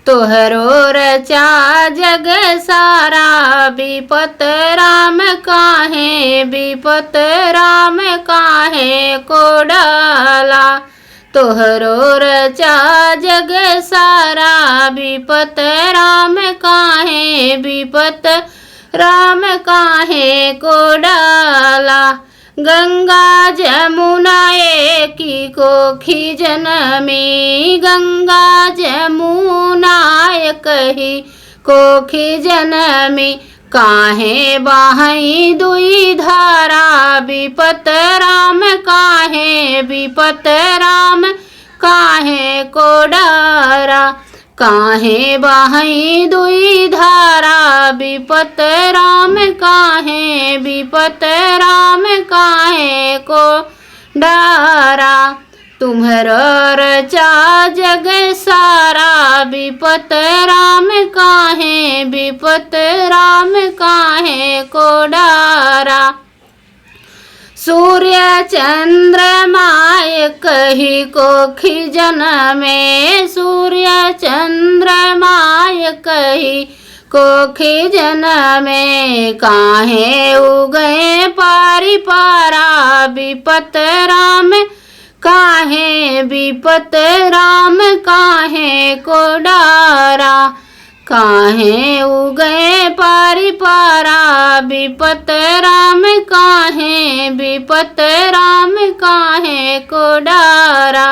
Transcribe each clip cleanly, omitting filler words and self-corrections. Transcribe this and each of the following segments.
तोहरो रचा जग सारा विपत राम काहे विपत राम काहे को डाला। तोहरो रचा जग सारा विपत राम काहे विपत राम काहे को डाला। गंगा जमुना एकी कोखी जनमी गंगा जमुना एकही कोखी जनमी काहे बाहई दुई धारा विपत राम काहे विपत राम काहे को डारा। काहे बाहई दुई धारा विपत राम काहे विपत राम काहे को डारा। तुम्हरो रचा जग सारा विपत राम काहे विपत राम काहे को डारा। सूर्य चंद्रमा एकही कोखी जनमे सूर्य चंद्रमा एकही कोखी जनमे काहे उगए पारी पारा विपत राम काहे विपत राम काहे को डारा। काहे उगए पारी पारा विपत राम काहे विपत राम काहे को डारा।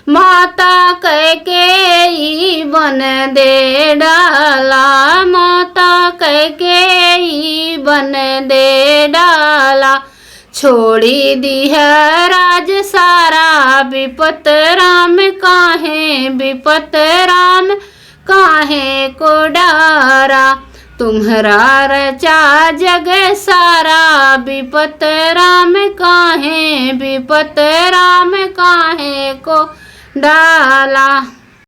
माता कैकेयी बन दे डाला माता कैकेयी बन दे डाला। छोड़ी दिह राज सारा विपत राम काहे विपत राम काहे को डारा। तुम्हरा रचा जग सारा विपत राम काहे विपत राम काहे को डाला।